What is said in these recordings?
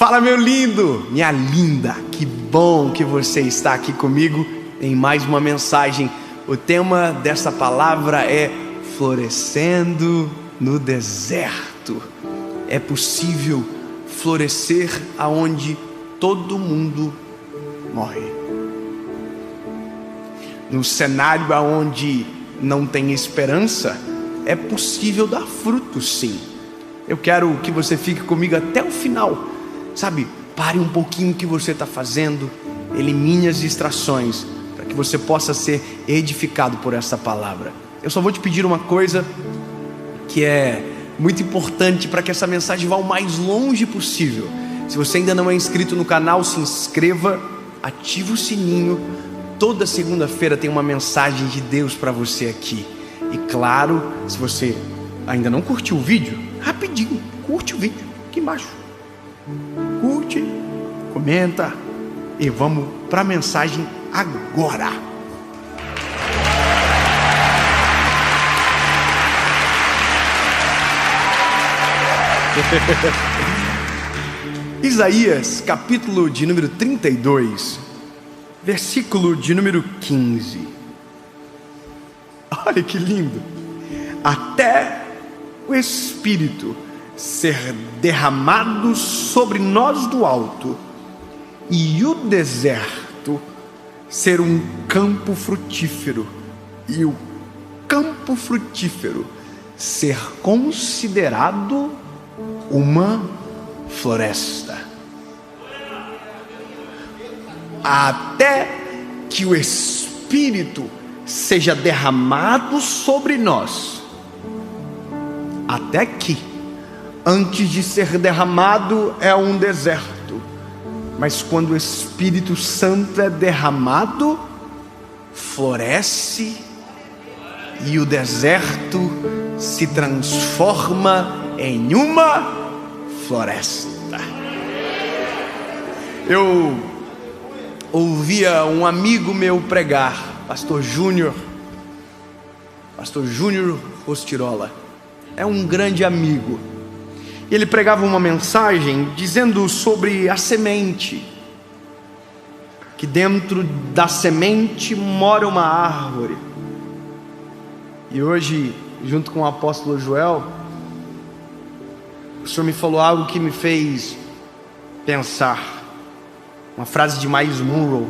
Fala, meu lindo, minha linda, que bom que você está aqui comigo em mais uma mensagem. O tema dessa palavra é florescendo no deserto. É possível florescer aonde todo mundo morre. No cenário aonde não tem esperança, é possível dar frutos, sim. Eu quero que você fique comigo até o final. Sabe, pare um pouquinho o que você está fazendo, elimine as distrações, para que você possa ser edificado por essa palavra. Eu só vou te pedir uma coisa que é muito importante para que essa mensagem vá o mais longe possível. Se você ainda não é inscrito no canal, se inscreva, ative o sininho. Toda segunda-feira tem uma mensagem de Deus para você aqui. E claro, se você ainda não curtiu o vídeo, rapidinho, curte o vídeo aqui embaixo. Curte, comenta e vamos para a mensagem agora. Isaías, capítulo de número 32, versículo de número 15. Olha que lindo. Até o Espírito ser derramado sobre nós do alto, e o deserto ser um campo frutífero, e o campo frutífero ser considerado uma floresta. Até que o Espírito seja derramado sobre nós. Até que antes de ser derramado é um deserto, mas quando o Espírito Santo é derramado, floresce e o deserto se transforma em uma floresta. Eu ouvia um amigo meu pregar, Pastor Júnior Rostirola, é um grande amigo. Ele pregava uma mensagem dizendo sobre a semente, que dentro da semente mora uma árvore. E hoje, junto com o apóstolo Joel, o Senhor me falou algo que me fez pensar. Uma frase de Miles Monroe,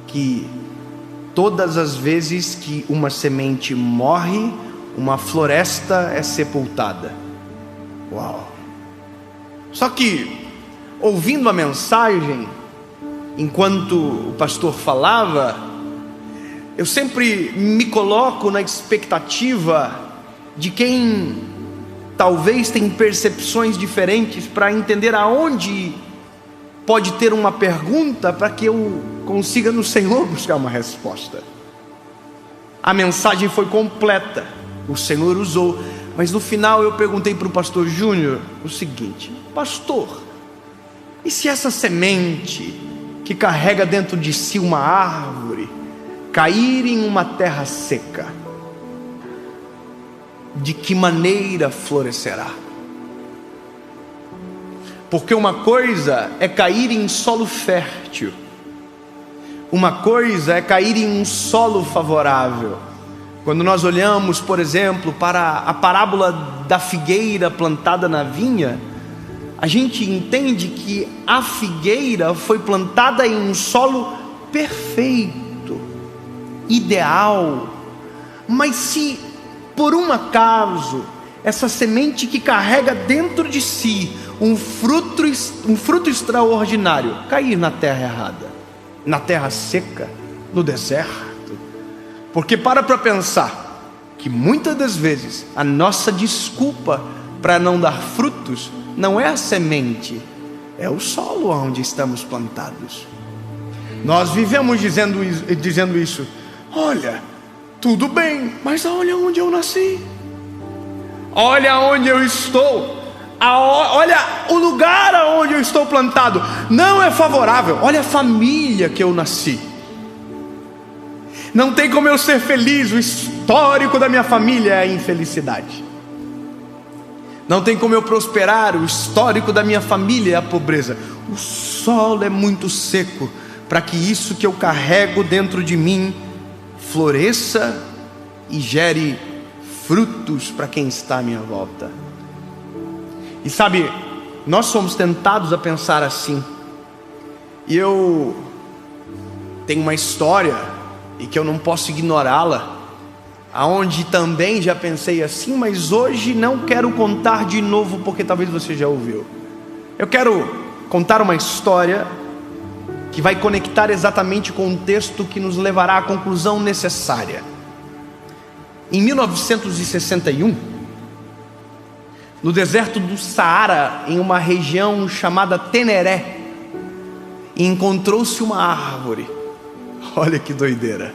que todas as vezes que uma semente morre, uma floresta é sepultada. Uau! Só que, ouvindo a mensagem, enquanto o pastor falava, eu sempre me coloco na expectativa de quem talvez tem percepções diferentes para entender aonde pode ter uma pergunta para que eu consiga no Senhor buscar uma resposta. A mensagem foi completa, o Senhor usou. Mas no final eu perguntei para o pastor Júnior o seguinte: pastor, e se essa semente que carrega dentro de si uma árvore cair em uma terra seca, de que maneira florescerá? Porque uma coisa é cair em solo fértil, uma coisa é cair em um solo favorável. Quando nós olhamos, por exemplo, para a parábola da figueira plantada na vinha, a gente entende que a figueira foi plantada em um solo perfeito, ideal. Mas se por um acaso essa semente que carrega dentro de si um fruto extraordinário cair na terra errada, na terra seca, no deserto, porque para pensar que muitas das vezes a nossa desculpa para não dar frutos não é a semente, é o solo onde estamos plantados. Nós vivemos dizendo isso: olha, tudo bem, mas olha onde eu nasci, olha onde eu estou, olha o lugar onde eu estou plantado, não é favorável, olha a família que eu nasci. Não tem como eu ser feliz, o histórico da minha família é a infelicidade. Não tem como eu prosperar. O histórico da minha família é a pobreza. O solo é muito seco para que isso que eu carrego dentro de mim floresça e gere frutos para quem está à minha volta. E sabe, nós somos tentados a pensar assim. E eu tenho uma história, e que eu não posso ignorá-la, aonde também já pensei assim, mas hoje não quero contar de novo, porque talvez você já ouviu. Eu quero contar uma história que vai conectar exatamente com um texto que nos levará à conclusão necessária. Em 1961, no deserto do Saara, em uma região chamada Teneré, encontrou-se uma árvore. Olha que doideira.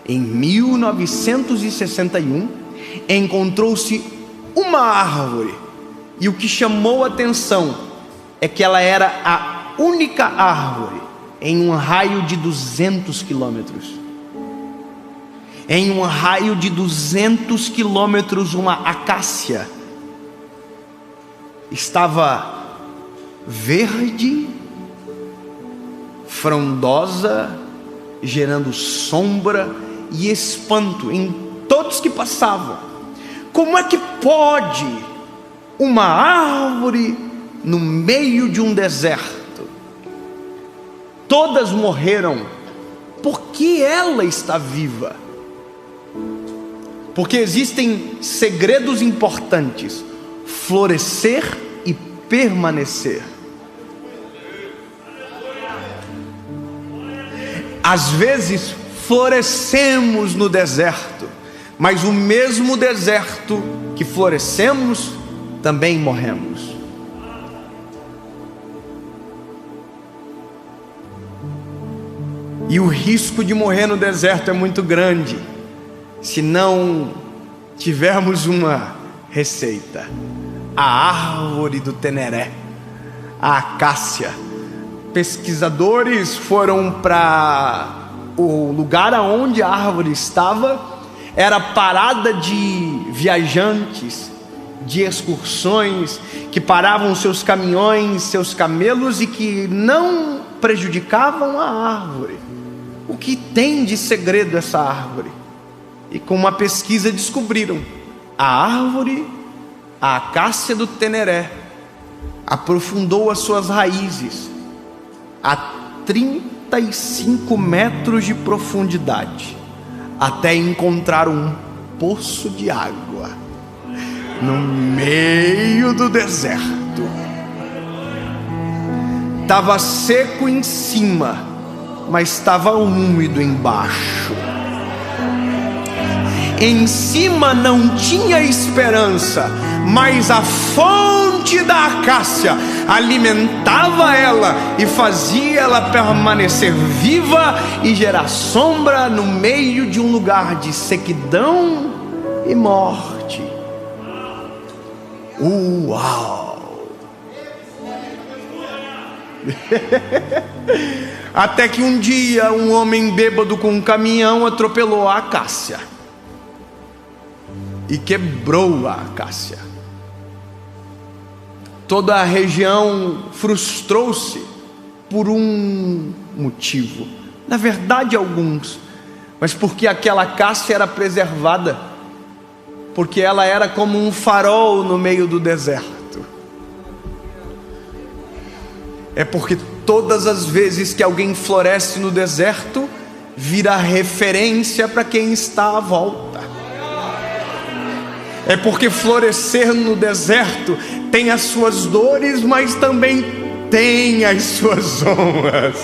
Em 1961, encontrou-se uma árvore, e o que chamou a atenção é que ela era a única árvore em um raio de 200 quilômetros. Em um raio de 200 quilômetros, uma acácia estava verde, frondosa, gerando sombra e espanto em todos que passavam. Como é que pode uma árvore no meio de um deserto? Todas morreram. Por que ela está viva? Porque existem segredos importantes: florescer e permanecer. Às vezes florescemos no deserto, mas o mesmo deserto que florescemos, também morremos. E o risco de morrer no deserto é muito grande, se não tivermos uma receita. A árvore do Teneré, a acácia. Pesquisadores foram para o lugar aonde a árvore estava. Era parada de viajantes, de excursões, que paravam seus caminhões, seus camelos, e que não prejudicavam a árvore. O que tem de segredo essa árvore? E com uma pesquisa descobriram: a árvore, a acácia do Teneré, aprofundou as suas raízes a 35 metros de profundidade, até encontrar um poço de água no meio do deserto. Estava seco em cima, mas estava úmido embaixo. Em cima não tinha esperança, mas a fonte da acácia alimentava ela e fazia ela permanecer viva e gerar sombra no meio de um lugar de sequidão e morte. Uau! Até que um dia um homem bêbado com um caminhão atropelou a acácia e quebrou a acácia. Toda a região frustrou-se por um motivo, na verdade alguns, mas porque aquela acácia era preservada, porque ela era como um farol no meio do deserto. É porque todas as vezes que alguém floresce no deserto, vira referência para quem está à volta. É porque florescer no deserto tem as suas dores, mas também tem as suas honras.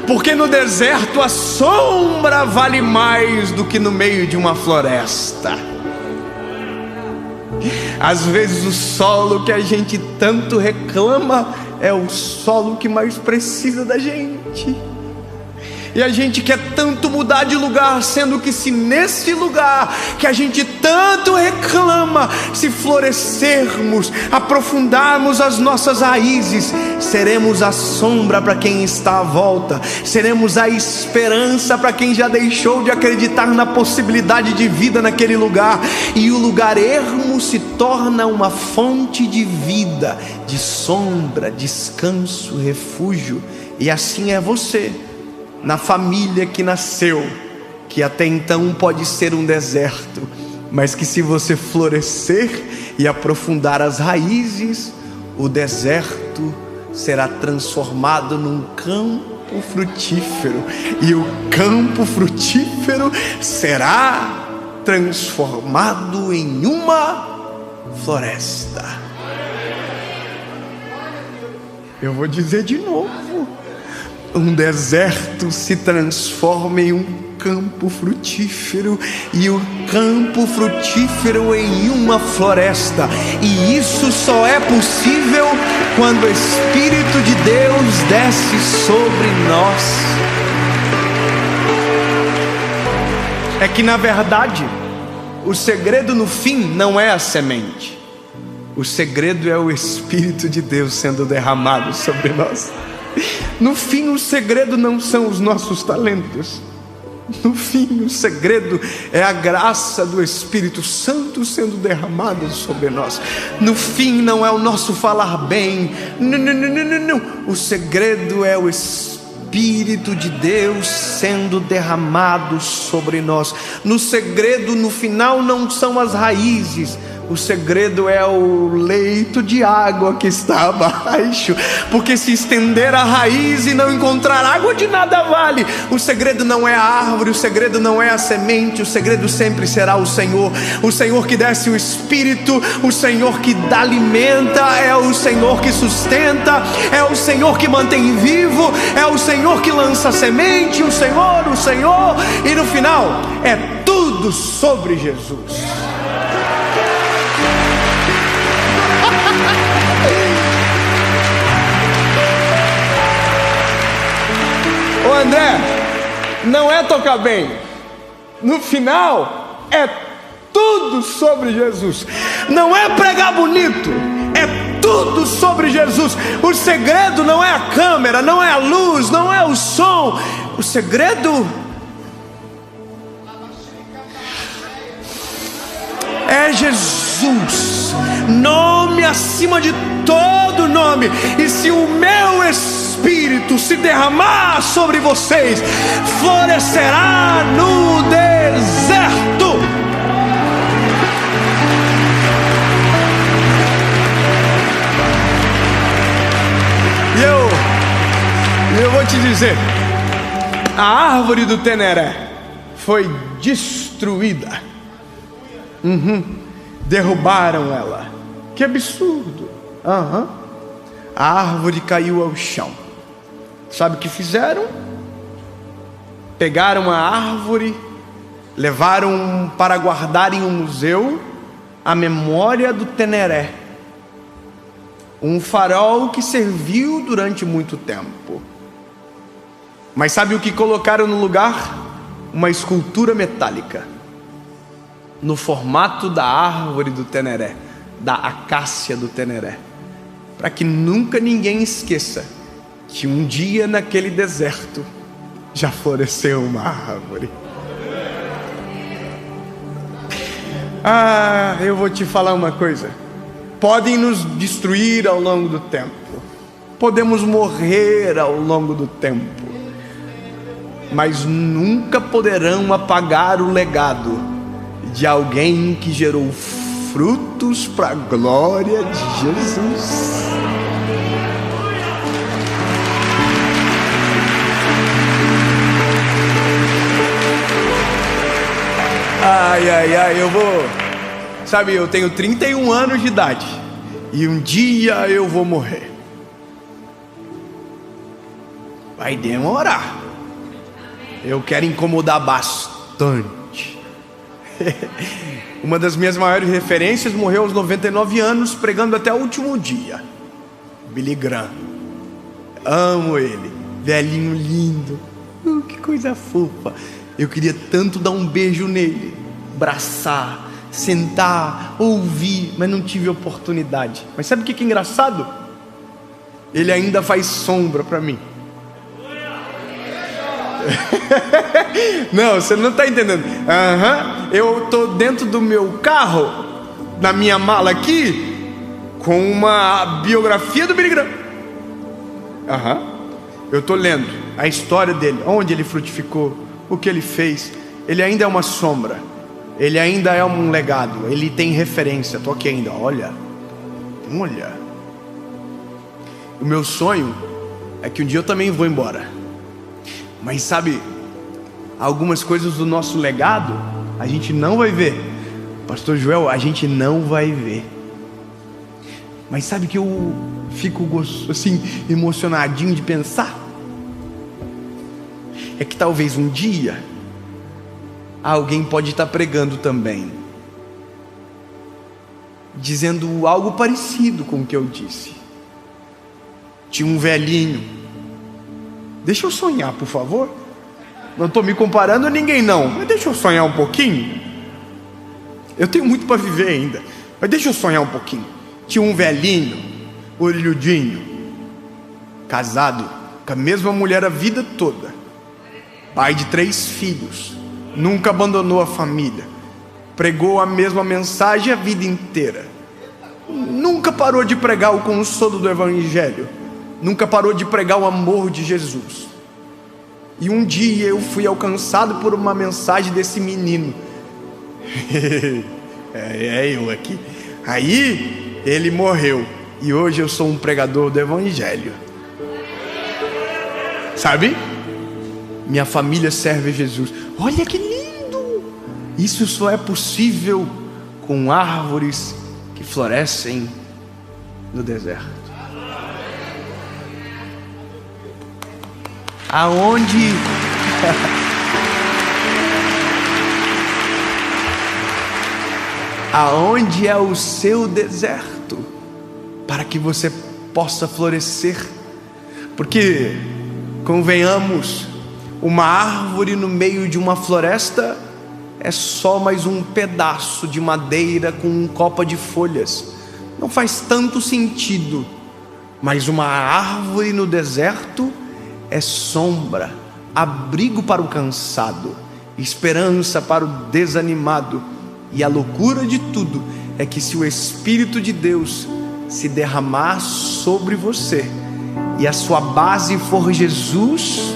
Porque no deserto a sombra vale mais do que no meio de uma floresta. Às vezes o solo que a gente tanto reclama é o solo que mais precisa da gente. E a gente quer tanto mudar de lugar, sendo que se nesse lugar que a gente tanto reclama, se florescermos, aprofundarmos as nossas raízes, seremos a sombra para quem está à volta, seremos a esperança para quem já deixou de acreditar na possibilidade de vida naquele lugar, e o lugar ermo se torna uma fonte de vida, de sombra, descanso, refúgio. E assim é você, na família que nasceu, que até então pode ser um deserto, mas que se você florescer e aprofundar as raízes, o deserto será transformado num campo frutífero, e o campo frutífero será transformado em uma floresta. Eu vou dizer de novo: um deserto se transforma em um campo frutífero, e o campo frutífero em uma floresta. E isso só é possível quando o Espírito de Deus desce sobre nós. É que na verdade o segredo no fim não é a semente, o segredo é o Espírito de Deus sendo derramado sobre nós. No fim, o segredo não são os nossos talentos. No fim, o segredo é a graça do Espírito Santo sendo derramada sobre nós. No fim, não é o nosso falar bem. Não. O segredo é o Espírito de Deus sendo derramado sobre nós. No segredo, no final, não são as raízes. O segredo é o leito de água que está abaixo, porque se estender a raiz e não encontrar água, de nada vale. O segredo não é a árvore, o segredo não é a semente, o segredo sempre será o Senhor que desce o Espírito, o Senhor que alimenta, é o Senhor que sustenta, é o Senhor que mantém vivo, é o Senhor que lança a semente, o Senhor, e no final é tudo sobre Jesus. Ô André, não é tocar bem, no final é tudo sobre Jesus. Não é pregar bonito, é tudo sobre Jesus. O segredo não é a câmera, não é a luz, não é o som. O segredo é Jesus, nome acima de todo nome. E se o meu Espírito se derramar sobre vocês, florescerá no deserto. E eu vou te dizer, a árvore do Teneré foi destruída. Derrubaram ela. Que absurdo. A árvore caiu ao chão. Sabe o que fizeram? Pegaram a árvore, levaram para guardar em um museu a memória do Teneré, um farol que serviu durante muito tempo. Mas sabe o que colocaram no lugar? Uma escultura metálica no formato da árvore do Teneré, da acácia do Teneré, para que nunca ninguém esqueça que um dia naquele deserto já floresceu uma árvore. Eu vou te falar uma coisa: podem nos destruir ao longo do tempo, podemos morrer ao longo do tempo, mas nunca poderão apagar o legado de alguém que gerou frutos para a glória de Jesus. Eu tenho 31 anos de idade e um dia eu vou morrer. Vai demorar. Eu quero incomodar bastante. Uma das minhas maiores referências morreu aos 99 anos, pregando até o último dia. Billy Graham. Amo ele, velhinho lindo, Que coisa fofa. Eu queria tanto dar um beijo nele, abraçar, sentar, ouvir, mas não tive oportunidade. Mas sabe o que é engraçado? Ele ainda faz sombra para mim. Não, você não está entendendo. Eu estou dentro do meu carro, na minha mala aqui, com uma biografia do Billy Graham. Eu estou lendo a história dele, onde ele frutificou, o que ele fez. Ele ainda é uma sombra, ele ainda é um legado, ele tem referência. Estou aqui ainda, olha. O meu sonho é que um dia eu também vou embora. Mas sabe, algumas coisas do nosso legado a gente não vai ver. Pastor Joel, a gente não vai ver. Mas sabe que eu fico assim emocionadinho de pensar? É que talvez um dia alguém pode estar pregando também, dizendo algo parecido com o que eu disse. Tinha um velhinho. Deixa eu sonhar, por favor. Não estou me comparando a ninguém não, mas deixa eu sonhar um pouquinho. Eu tenho muito para viver ainda, mas deixa eu sonhar um pouquinho. Tinha um velhinho, orelhudinho, casado com a mesma mulher a vida toda, pai de 3 filhos, nunca abandonou a família, pregou a mesma mensagem a vida inteira, nunca parou de pregar o consolo do Evangelho, nunca parou de pregar o amor de Jesus. E um dia eu fui alcançado por uma mensagem desse menino. Eu aqui. Aí ele morreu, e hoje eu sou um pregador do Evangelho. Sabe? Minha família serve a Jesus. Olha que lindo! Isso só é possível com árvores que florescem no deserto. Aonde é o seu deserto, para que você possa florescer? Porque, convenhamos, uma árvore no meio de uma floresta é só mais um pedaço de madeira com um copa de folhas. Não faz tanto sentido. Mas uma árvore no deserto é sombra, abrigo para o cansado, esperança para o desanimado. E a loucura de tudo é que, se o Espírito de Deus se derramar sobre você e a sua base for Jesus,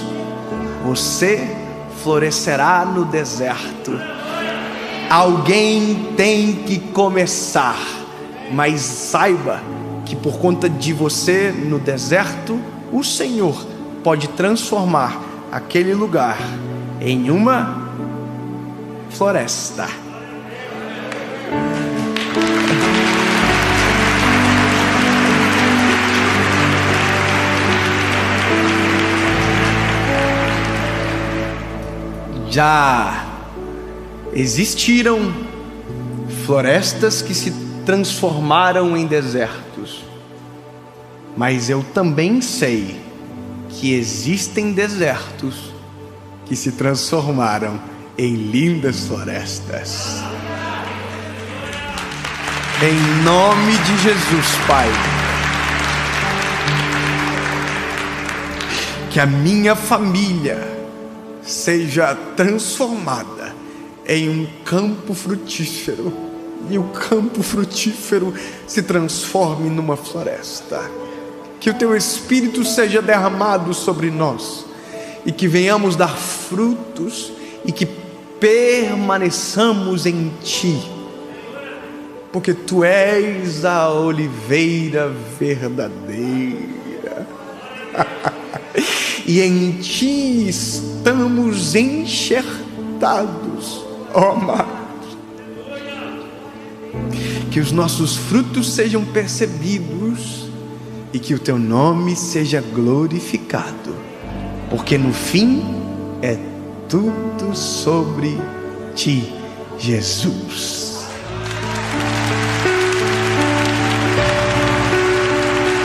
você florescerá no deserto. Alguém tem que começar, mas saiba que por conta de você no deserto, o Senhor pode transformar aquele lugar em uma floresta. Já existiram florestas que se transformaram em desertos, mas eu também sei que existem desertos que se transformaram em lindas florestas. Em nome de Jesus, Pai, que a minha família seja transformada em um campo frutífero, e o campo frutífero se transforme numa floresta. Que o Teu Espírito seja derramado sobre nós, e que venhamos dar frutos, e que permaneçamos em Ti, porque Tu és a oliveira verdadeira. E em Ti estamos enxertados, ó amados. Que os nossos frutos sejam percebidos e que o Teu nome seja glorificado, porque no fim é tudo sobre Ti, Jesus.